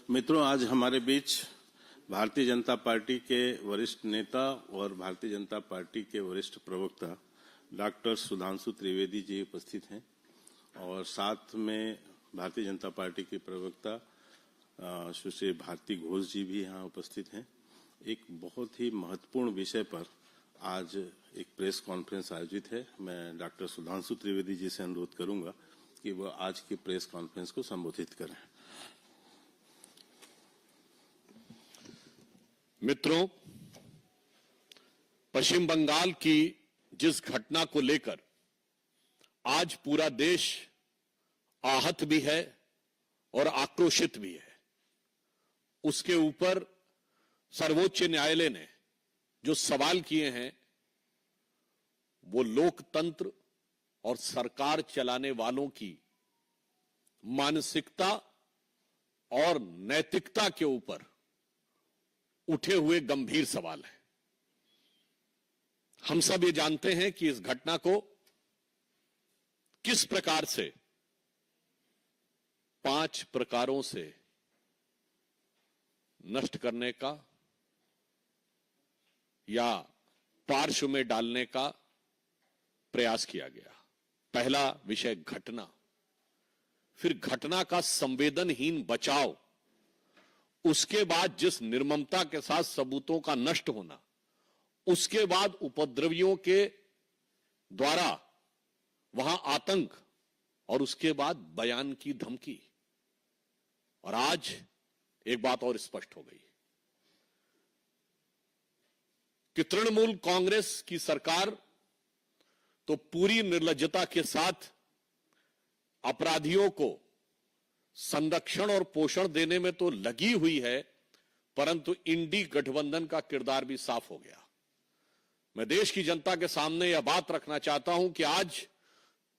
मित्रों, आज हमारे बीच भारतीय जनता पार्टी के वरिष्ठ नेता और भारतीय जनता पार्टी के वरिष्ठ प्रवक्ता डॉक्टर सुधांशु त्रिवेदी जी उपस्थित हैं और साथ में भारतीय जनता पार्टी के प्रवक्ता सुश्री भारती घोष जी भी यहाँ उपस्थित हैं। एक बहुत ही महत्वपूर्ण विषय पर आज एक प्रेस कॉन्फ्रेंस आयोजित है। मैं डॉक्टर सुधांशु त्रिवेदी जी से अनुरोध करूंगा कि वह आज की प्रेस कॉन्फ्रेंस को संबोधित करें। मित्रों, पश्चिम बंगाल की जिस घटना को लेकर आज पूरा देश आहत भी है और आक्रोशित भी है, उसके ऊपर सर्वोच्च न्यायालय ने जो सवाल किए हैं वो लोकतंत्र और सरकार चलाने वालों की मानसिकता और नैतिकता के ऊपर उठे हुए गंभीर सवाल है। हम सब ये जानते हैं कि इस घटना को किस प्रकार से 5 प्रकारों से नष्ट करने का या पार्श्व में डालने का प्रयास किया गया। पहला विषय घटना, फिर घटना का संवेदनहीन बचाव, उसके बाद जिस निर्ममता के साथ सबूतों का नष्ट होना, उसके बाद उपद्रवियों के द्वारा वहां आतंक और उसके बाद बयान की धमकी। और आज एक बात और स्पष्ट हो गई कि तृणमूल कांग्रेस की सरकार तो पूरी निर्लज्जता के साथ अपराधियों को संरक्षण और पोषण देने में तो लगी हुई है, परंतु इंडी गठबंधन का किरदार भी साफ हो गया। मैं देश की जनता के सामने यह बात रखना चाहता हूं कि आज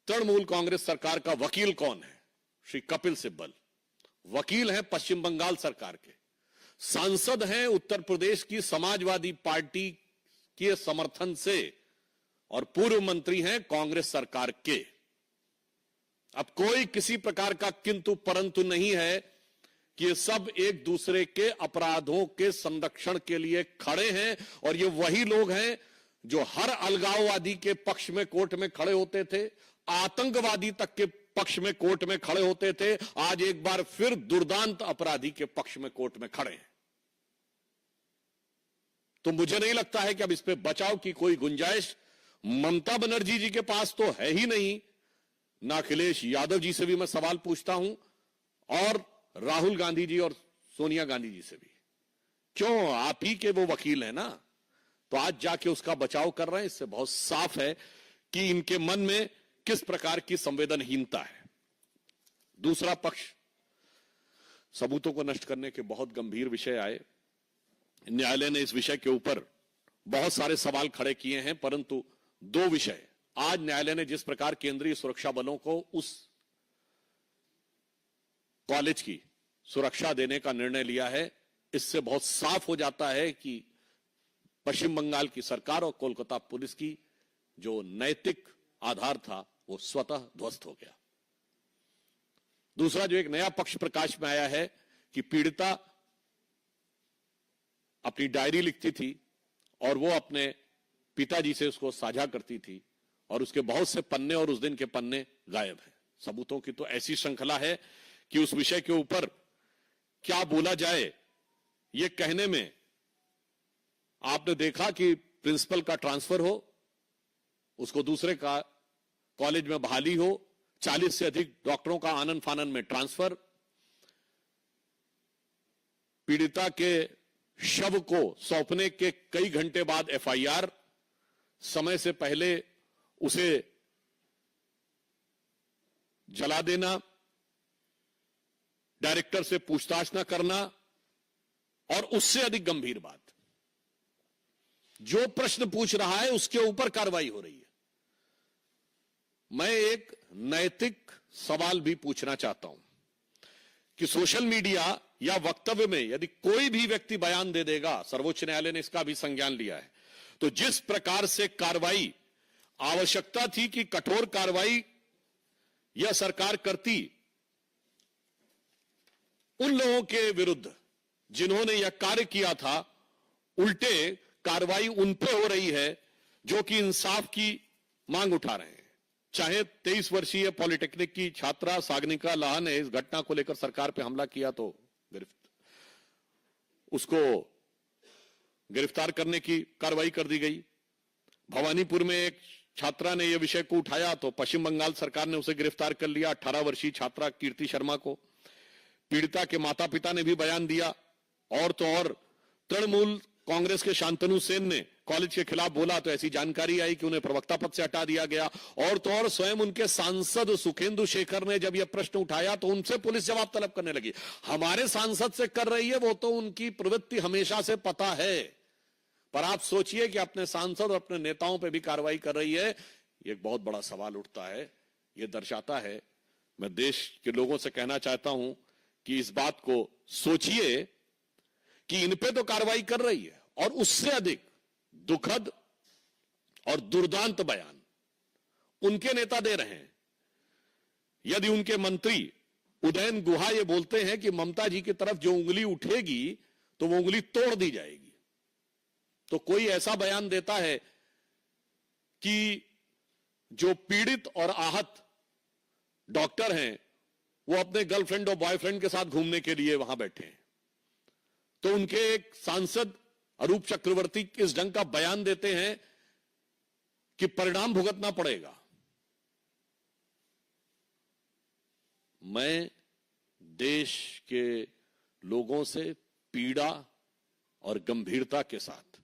तृणमूल कांग्रेस सरकार का वकील कौन है? श्री कपिल सिब्बल वकील हैं पश्चिम बंगाल सरकार के, सांसद हैं उत्तर प्रदेश की समाजवादी पार्टी के समर्थन से और पूर्व मंत्री हैं कांग्रेस सरकार के। अब कोई किसी प्रकार का किंतु परंतु नहीं है कि ये सब एक दूसरे के अपराधों के संरक्षण के लिए खड़े हैं और ये वही लोग हैं जो हर अलगाववादी के पक्ष में कोर्ट में खड़े होते थे, आतंकवादी तक के पक्ष में कोर्ट में खड़े होते थे, आज एक बार फिर दुर्दांत अपराधी के पक्ष में कोर्ट में खड़े हैं। तो मुझे नहीं लगता है कि अब इस पे बचाव की कोई गुंजाइश ममता बनर्जी जी के पास तो है ही नहीं, ना अखिलेश यादव जी से भी मैं सवाल पूछता हूं और राहुल गांधी जी और सोनिया गांधी जी से भी। क्यों? आप ही के वो वकील हैं ना, तो आज जाके उसका बचाव कर रहे हैं। इससे बहुत साफ है कि इनके मन में किस प्रकार की संवेदनहीनता है। दूसरा पक्ष, सबूतों को नष्ट करने के बहुत गंभीर विषय आए। न्यायालय ने इस विषय के ऊपर बहुत सारे सवाल खड़े किए हैं, परंतु 2 विषय आज न्यायालय ने जिस प्रकार केंद्रीय सुरक्षा बलों को उस कॉलेज की सुरक्षा देने का निर्णय लिया है, इससे बहुत साफ हो जाता है कि पश्चिम बंगाल की सरकार और कोलकाता पुलिस की जो नैतिक आधार था वो स्वतः ध्वस्त हो गया। दूसरा जो एक नया पक्ष प्रकाश में आया है कि पीड़िता अपनी डायरी लिखती थी और वो अपने पिताजी से उसको साझा करती थी और उसके बहुत से पन्ने और उस दिन के पन्ने गायब हैं। सबूतों की तो ऐसी श्रृंखला है कि उस विषय के ऊपर क्या बोला जाए ये कहने में, आपने देखा कि प्रिंसिपल का ट्रांसफर हो, उसको दूसरे का कॉलेज में बहाली हो, 40 से अधिक डॉक्टरों का आनन फानन में ट्रांसफर, पीड़िता के शव को सौंपने के कई घंटे बाद एफआईआर, समय से पहले उसे जला देना, डायरेक्टर से पूछताछ न करना और उससे अधिक गंभीर बात, जो प्रश्न पूछ रहा है उसके ऊपर कार्रवाई हो रही है। मैं एक नैतिक सवाल भी पूछना चाहता हूं कि सोशल मीडिया या वक्तव्य में यदि कोई भी व्यक्ति बयान दे देगा, सर्वोच्च न्यायालय ने इसका भी संज्ञान लिया है, तो जिस प्रकार से कार्रवाई आवश्यकता थी कि कठोर कार्रवाई यह सरकार करती, उन लोगों के विरुद्ध जिन्होंने यह कार्य किया था, उल्टे कार्रवाई उन पे हो रही है जो कि इंसाफ की मांग उठा रहे हैं। चाहे 23 वर्षीय पॉलिटेक्निक की छात्रा सागनिका लाहा ने इस घटना को लेकर सरकार पे हमला किया तो उसको गिरफ्तार करने की कार्रवाई कर दी गई। भवानीपुर में एक छात्रा ने यह विषय को उठाया तो पश्चिम बंगाल सरकार ने उसे गिरफ्तार कर लिया, 18 वर्षीय छात्रा कीर्ति शर्मा को। पीड़िता के माता पिता ने भी बयान दिया। और तो और तृणमूल कांग्रेस के शांतनु सेन ने कॉलेज के खिलाफ बोला तो ऐसी जानकारी आई कि उन्हें प्रवक्ता पद से हटा दिया गया। और तो और स्वयं उनके सांसद सुखेंदु शेखर ने जब यह प्रश्न उठाया तो उनसे पुलिस जवाब तलब करने लगी। हमारे सांसद से कर रही है, वो तो उनकी प्रवृत्ति हमेशा से पता है, पर आप सोचिए कि अपने सांसद और अपने नेताओं पर भी कार्रवाई कर रही है। एक बहुत बड़ा सवाल उठता है। यह दर्शाता है, मैं देश के लोगों से कहना चाहता हूं कि इस बात को सोचिए कि इन पे तो कार्रवाई कर रही है, और उससे अधिक दुखद और दुर्दांत बयान उनके नेता दे रहे हैं। यदि उनके मंत्री उदयन गुहा ये बोलते हैं कि ममता जी की तरफ जो उंगली उठेगी तो वो उंगली तोड़ दी जाएगी, तो कोई ऐसा बयान देता है कि जो पीड़ित और आहत डॉक्टर हैं वो अपने गर्लफ्रेंड और बॉयफ्रेंड के साथ घूमने के लिए वहां बैठे हैं, तो उनके एक सांसद अरूप चक्रवर्ती इस ढंग का बयान देते हैं कि परिणाम भुगतना पड़ेगा। मैं देश के लोगों से पीड़ा और गंभीरता के साथ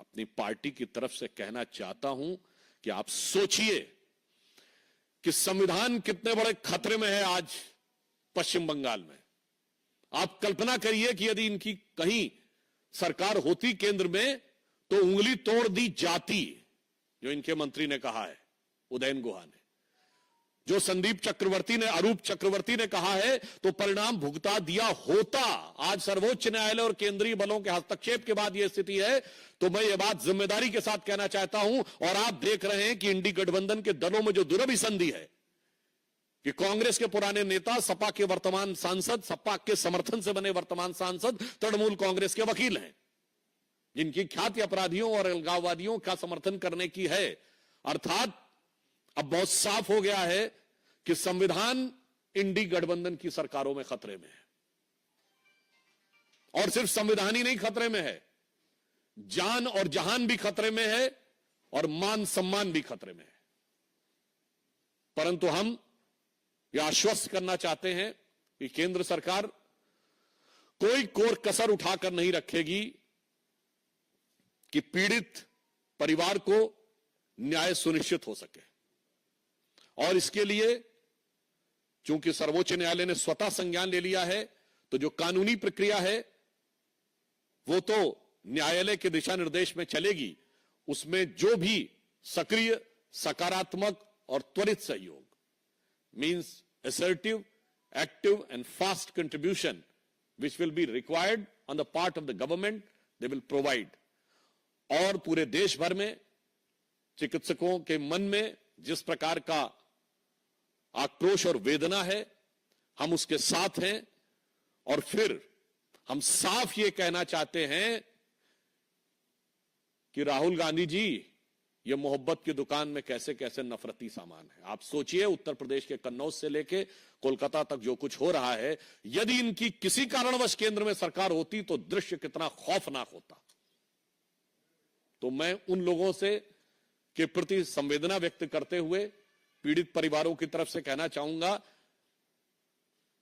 अपनी पार्टी की तरफ से कहना चाहता हूं कि आप सोचिए कि संविधान कितने बड़े खतरे में है आज पश्चिम बंगाल में। आप कल्पना करिए कि यदि इनकी कहीं सरकार होती केंद्र में तो उंगली तोड़ दी जाती, जो इनके मंत्री ने कहा है, उदयन गुहा ने। जो संदीप चक्रवर्ती ने, अरूप चक्रवर्ती ने कहा है तो परिणाम भुगता दिया होता। आज सर्वोच्च न्यायालय और केंद्रीय बलों के हस्तक्षेप के बाद यह स्थिति है, तो मैं ये बात जिम्मेदारी के साथ कहना चाहता हूं। और आप देख रहे हैं कि इंडी गठबंधन के दलों में जो दुरभिसंधि है कि कांग्रेस के पुराने नेता, सपा के वर्तमान सांसद, सपा के समर्थन से बने वर्तमान सांसद तृणमूल कांग्रेस के वकील हैं, जिनकी ख्याति अपराधियों और अलगाववादियों का समर्थन करने की है। अर्थात अब बहुत साफ हो गया है कि संविधान इंडी गठबंधन की सरकारों में खतरे में है। और सिर्फ संविधान ही नहीं खतरे में है, जान और जहान भी खतरे में है और मान सम्मान भी खतरे में है। परंतु हम यह आश्वस्त करना चाहते हैं कि केंद्र सरकार कोई कोर कसर उठाकर नहीं रखेगी कि पीड़ित परिवार को न्याय सुनिश्चित हो सके। और इसके लिए चूंकि सर्वोच्च न्यायालय ने स्वतः संज्ञान ले लिया है, तो जो कानूनी प्रक्रिया है वो तो न्यायालय के दिशा निर्देश में चलेगी। उसमें जो भी सक्रिय, सकारात्मक और त्वरित सहयोग, means assertive, active and fast contribution which will be required on the part of the government, they will provide. और पूरे देश भर में चिकित्सकों के मन में जिस प्रकार का आक्रोश और वेदना है, हम उसके साथ हैं। और फिर हम साफ ये कहना चाहते हैं कि राहुल गांधी जी, ये मोहब्बत की दुकान में कैसे कैसे नफरती सामान है। आप सोचिए, उत्तर प्रदेश के कन्नौज से लेके कोलकाता तक जो कुछ हो रहा है, यदि इनकी किसी कारणवश केंद्र में सरकार होती तो दृश्य कितना खौफनाक होता। तो मैं उन लोगों से के प्रति संवेदना व्यक्त करते हुए पीड़ित परिवारों की तरफ से कहना चाहूंगा,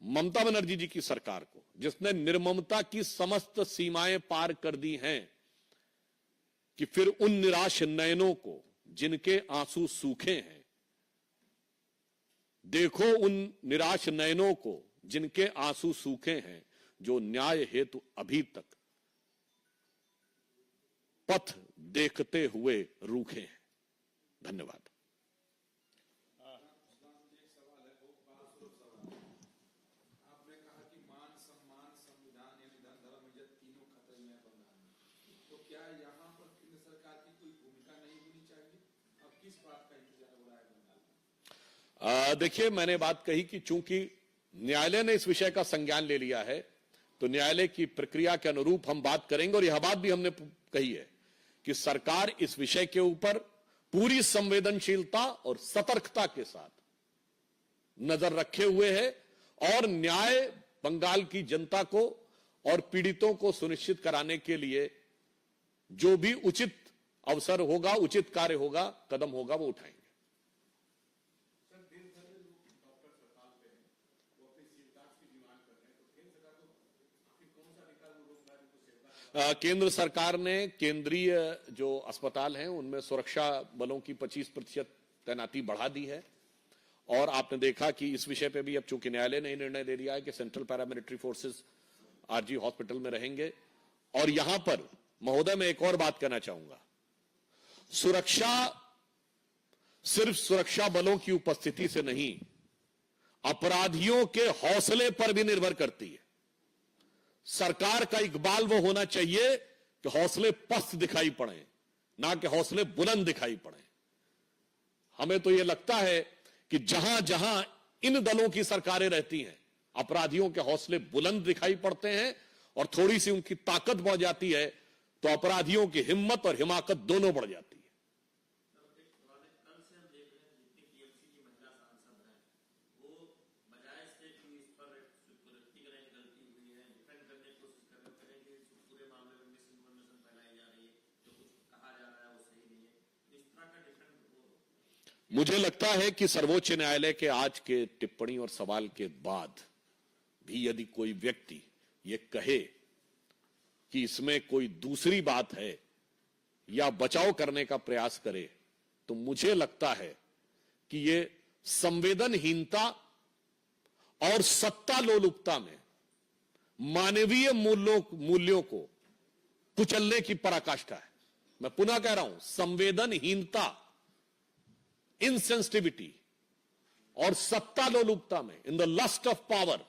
ममता बनर्जी जी की सरकार को, जिसने निर्ममता की समस्त सीमाएं पार कर दी हैं, कि फिर उन निराश नयनों को जिनके आंसू सूखे हैं, देखो उन निराश नयनों को जिनके आंसू सूखे हैं, जो न्याय हेतु अभी तक पथ देखते हुए रूखे हैं। धन्यवाद। आपने कहा कि मान सम्मान, संविधान यानी धन, धर्म, इज्जत तीनों खतरे में है बंगाल में, तो क्या यहाँ पर केंद्र सरकार की कोई भूमिका नहीं होनी चाहिए? अब किस बात का इंतजार हो रहा है बंगाल में? देखिए, मैंने बात कही कि चूंकि न्यायालय ने इस विषय का संज्ञान ले लिया है, तो न्यायालय की प्रक्रिया के अनुरूप हम बात करेंगे। और यह बात भी हमने कही है कि सरकार इस विषय के ऊपर पूरी संवेदनशीलता और सतर्कता के साथ नजर रखे हुए है और न्याय बंगाल की जनता को और पीड़ितों को सुनिश्चित कराने के लिए जो भी उचित अवसर होगा, उचित कार्य होगा, कदम होगा, वो उठाएंगे। केंद्र सरकार ने केंद्रीय जो अस्पताल हैं उनमें सुरक्षा बलों की 25% तैनाती बढ़ा दी है। और आपने देखा कि इस विषय पे भी अब चूंकि न्यायालय ने निर्णय ले लिया है कि central paramilitary forces RG hospital में रहेंगे। और यहां पर महोदय मैं एक और बात कहना चाहूंगा, सुरक्षा सिर्फ सुरक्षा बलों की उपस्थिति से नहीं, अपराधियों के हौसले पर भी निर्भर करती है। सरकार का इकबाल वो होना चाहिए कि हौसले पस्त दिखाई पड़े, ना कि हौसले बुलंद दिखाई पड़े। हमें तो यह लगता है कि जहां जहां इन दलों की सरकारें रहती हैं, अपराधियों के हौसले बुलंद दिखाई पड़ते हैं और थोड़ी सी उनकी ताकत बढ़ जाती है तो अपराधियों की हिम्मत और हिमाकत दोनों बढ़ जाती है। मुझे लगता है कि सर्वोच्च न्यायालय के आज के टिप्पणी और सवाल के बाद भी यदि कोई व्यक्ति ये कहे कि इसमें कोई दूसरी बात है या बचाव करने का प्रयास करे, तो मुझे लगता है कि ये संवेदनहीनता और सत्ता लोलुपता में मानवीय मूल्यों को कुचलने की पराकाष्ठा है। मैं पुनः कह रहा हूं, संवेदनहीनता, इनसेंसिटिविटी और सत्ता लोलुपता में, in the lust of power,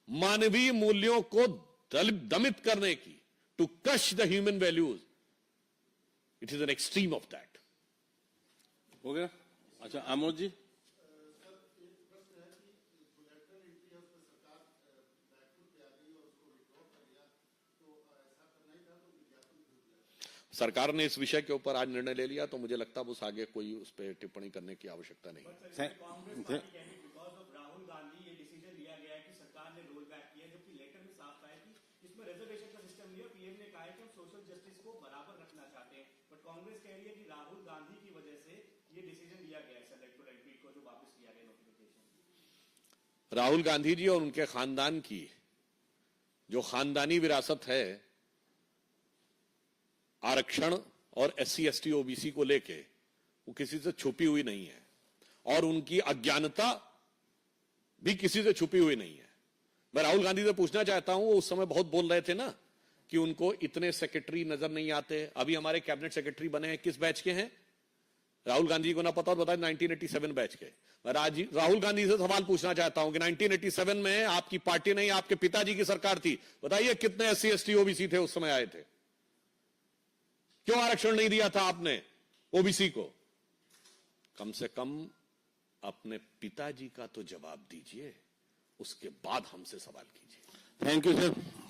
मानवीय मूल्यों को दमित करने की, to crush the human values, it is an extreme of that. हो गया? अच्छा, आमोद जी। सरकार ने इस विषय के ऊपर आज निर्णय ले लिया तो मुझे लगता है उस आगे कोई उस पर टिप्पणी करने की आवश्यकता नहीं। राहुल गांधी ये डिसीजन लिया गया है कि सरकार ने रोल बैक किया, जबकि लेटर में साफ था कि इसमें रिजर्वेशन का सिस्टम नहीं है। पीएम ने कहा है कि हम सोशल जस्टिस को बराबर रखना चाहते हैं, बट कांग्रेस कह रही है कि राहुल गांधी की वजह से ये डिसीजन लिया गया है इलेक्टोरल एंट्री को जो वापस किया गया नोटिफिकेशन। राहुल गांधी जी और उनके खानदान की जो खानदानी विरासत है आरक्षण और एससी एसटी ओबीसी को लेके, वो किसी से छुपी हुई नहीं है और उनकी अज्ञानता भी किसी से छुपी हुई नहीं है। मैं राहुल गांधी से पूछना चाहता हूं, वो उस समय बहुत बोल रहे थे ना कि उनको इतने सेक्रेटरी नजर नहीं आते। अभी हमारे कैबिनेट सेक्रेटरी बने हैं, किस बैच के हैं? राहुल गांधी को ना पता और बताए 1987 बैच के। मैं राहुल गांधी से सवाल पूछना चाहता हूं कि 1987 में आपकी पार्टी नहीं, आपके पिताजी की सरकार थी, बताइए कितने एससी एसटी ओबीसी थे उस समय आए थे? क्यों आरक्षण नहीं दिया था आपने ओबीसी को? कम से कम अपने पिताजी का तो जवाब दीजिए, उसके बाद हमसे सवाल कीजिए। Thank you sir.